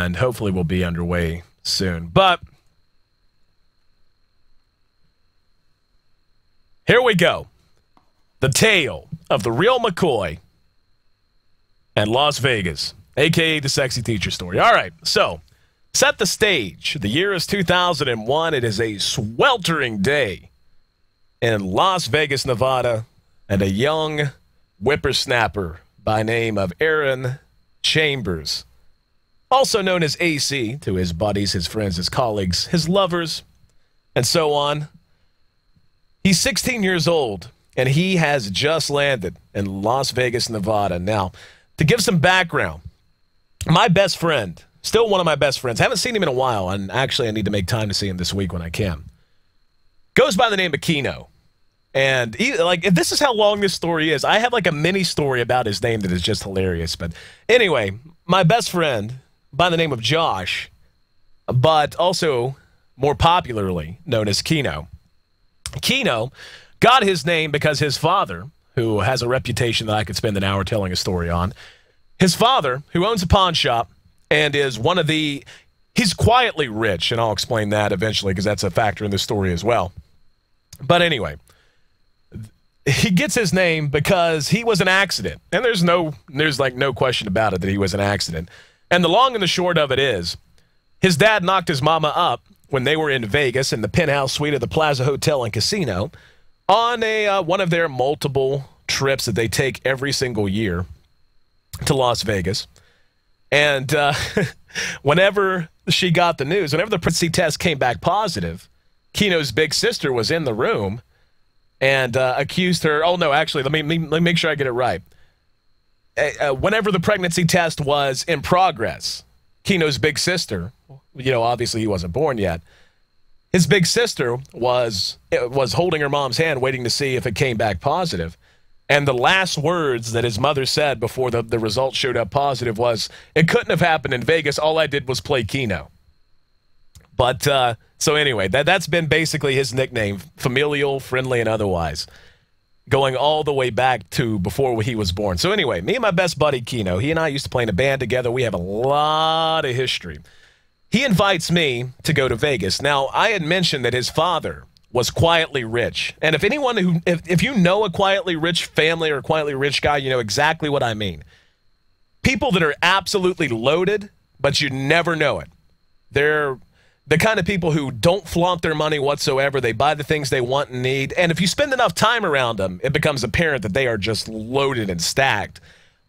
and hopefully we'll be underway soon. But here we go. The tale of the real McCoy and Las Vegas, a.k.a. the sexy teacher story. All right, so set the stage. The year is 2001. It is a sweltering day in Las Vegas, Nevada, and a young whippersnapper by name of Aaron Chambers, also known as Ayesee to his buddies, his friends, his colleagues, his lovers, and so on. He's 16 years old, and he has just landed in Las Vegas, Nevada. Now, to give some background, my best friend, still one of my best friends, haven't seen him in a while, and actually I need to make time to see him this week when I can, goes by the name of Keno. And if this is how long this story is, I have like a mini story about his name that is just hilarious. But anyway, my best friend by the name of Josh, but also more popularly known as Keno. Keno got his name because his father, who has a reputation that I could spend an hour telling a story on, his father, who owns a pawn shop and is one of the, he's quietly rich, and I'll explain that eventually because that's a factor in this story as well. But anyway, he gets his name because he was an accident. And there's like no question about it that he was an accident. And the long and the short of it is, his dad knocked his mama up when they were in Vegas in the penthouse suite of the Plaza Hotel and Casino on one of their multiple trips that they take every single year to Las Vegas. And whenever she got the news, whenever the pregnancy test came back positive, Keno's big sister was in the room and accused her. Oh, no, actually, let me make sure I get it right. Whenever the pregnancy test was in progress, Keno's big sister, obviously he wasn't born yet, his big sister was holding her mom's hand waiting to see if it came back positive. And the last words that his mother said before the results showed up positive was, "It couldn't have happened in Vegas. All I did was play Keno." But so anyway, that's been basically his nickname, familial, friendly, and otherwise, going all the way back to before he was born. So anyway, me and my best buddy, Keno, he and I used to play in a band together. We have a lot of history. He invites me to go to Vegas. Now, I had mentioned that his father was quietly rich. And if you know a quietly rich family or a quietly rich guy, you know exactly what I mean. People that are absolutely loaded, but you never know it. They're the kind of people who don't flaunt their money whatsoever. They buy the things they want and need. And if you spend enough time around them, it becomes apparent that they are just loaded and stacked.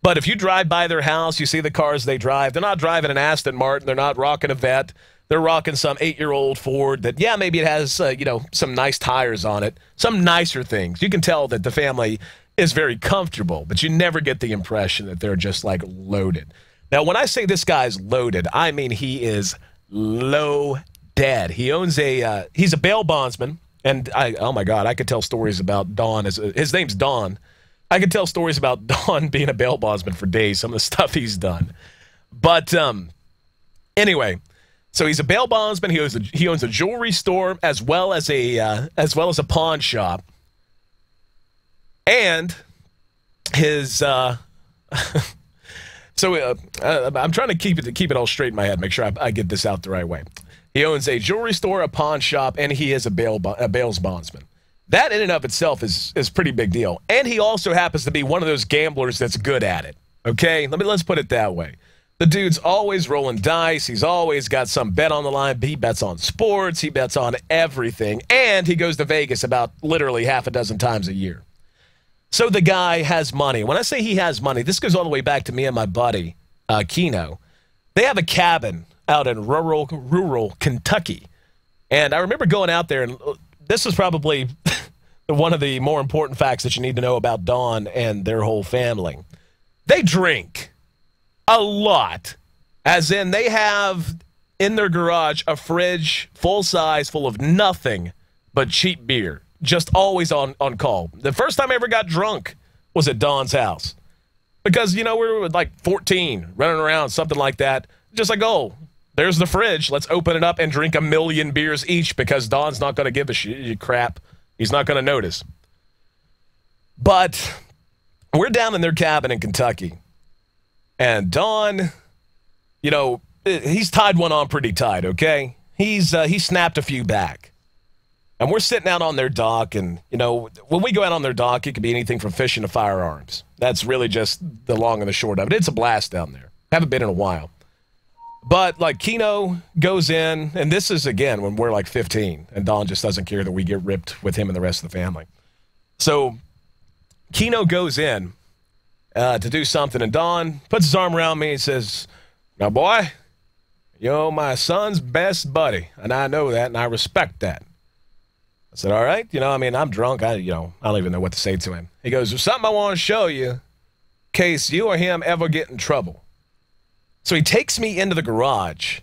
But if you drive by their house, you see the cars they drive. They're not driving an Aston Martin. They're not rocking a Vet. They're rocking some 8-year-old Ford that, yeah, maybe it has, some nice tires on it, some nicer things. You can tell that the family is very comfortable, but you never get the impression that they're just, like, loaded. Now, when I say this guy's loaded, I mean he is low-dead. He owns he's a bail bondsman, and oh my God, I could tell stories about Don. His name's Don. I could tell stories about Don being a bail bondsman for days, some of the stuff he's done. But anyway, so he's a bail bondsman. He owns a jewelry store as well as a pawn shop, and his So I'm trying to keep it all straight in my head, make sure I get this out the right way. He owns a jewelry store, a pawn shop, and he is a bails bondsman. That in and of itself is a pretty big deal. And he also happens to be one of those gamblers that's good at it. Okay? Let's put it that way. The dude's always rolling dice. He's always got some bet on the line. He bets on sports. He bets on everything. And he goes to Vegas about literally half a dozen times a year. So the guy has money. When I say he has money, this goes all the way back to me and my buddy, Keno. They have a cabin out in rural Kentucky. And I remember going out there, and this is probably one of the more important facts that you need to know about Dawn and their whole family. They drink a lot, as in they have in their garage a fridge full size full of nothing but cheap beer, just always on call. The first time I ever got drunk was at Dawn's house because, we were like 14 running around, something like that. Just like, oh, there's the fridge. Let's open it up and drink 1 million beers each because Dawn's not going to give a crap. He's not going to notice. But we're down in their cabin in Kentucky. And Dawn, he's tied one on pretty tight, okay? He snapped a few back. And we're sitting out on their dock, and, you know, when we go out on their dock, it could be anything from fishing to firearms. That's really just the long and the short of it. It's a blast down there. Haven't been in a while. But, like, Keno goes in, and this is, again, when we're, like, 15, and Don just doesn't care that we get ripped with him and the rest of the family. So Keno goes in to do something, and Don puts his arm around me and says, "Now, boy, you're my son's best buddy, and I know that, and I respect that." I said, "All right, you know, I mean, I'm drunk. I don't even know what to say to him." He goes, "There's something I want to show you in case you or him ever get in trouble." So he takes me into the garage,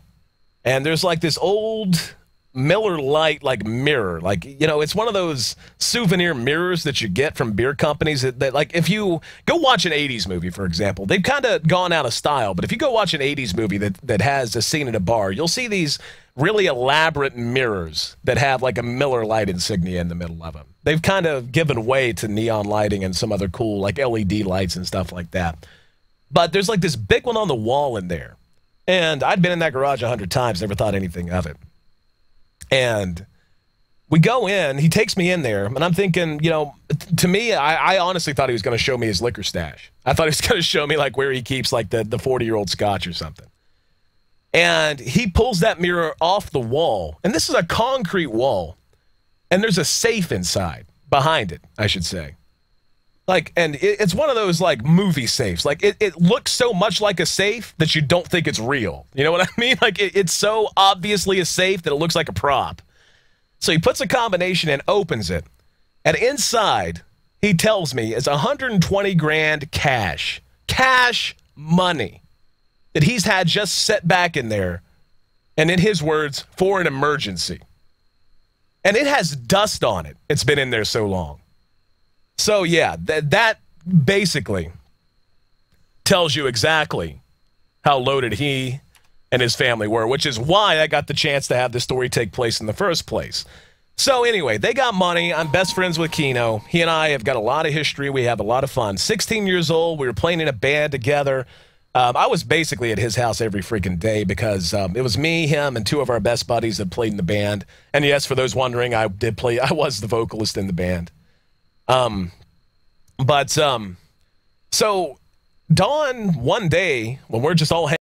and there's like this old Miller Lite like mirror. Like, you know, it's one of those souvenir mirrors that you get from beer companies that like, if you go watch an 80s movie, for example, they've kind of gone out of style, but if you go watch an 80s movie that has a scene at a bar, you'll see these really elaborate mirrors that have like a Miller Lite insignia in the middle of them. They've kind of given way to neon lighting and some other cool like LED lights and stuff like that. But there's like this big one on the wall in there. And I'd been in that garage 100 times, never thought anything of it. And we go in, he takes me in there, and I'm thinking, you know, to me, I honestly thought he was going to show me his liquor stash. I thought he was going to show me, like, where he keeps, like, the 40-year-old scotch or something. And he pulls that mirror off the wall, and this is a concrete wall, and there's a safe inside, behind it, I should say. Like, and it's one of those, like, movie safes. Like, it looks so much like a safe that you don't think it's real. You know what I mean? Like, it's so obviously a safe that it looks like a prop. So he puts a combination and opens it. And inside, he tells me, is 120 grand cash. Cash money that he's had just set back in there. And in his words, for an emergency. And it has dust on it. It's been in there so long. So, yeah, that basically tells you exactly how loaded he and his family were, which is why I got the chance to have this story take place in the first place. So, anyway, they got money. I'm best friends with Keno. He and I have got a lot of history. We have a lot of fun. 16 years old. We were playing in a band together. I was basically at his house every freaking day because it was me, him, and two of our best buddies that played in the band. And, yes, for those wondering, I was the vocalist in the band. So Dawn, one day, when we're just all hanging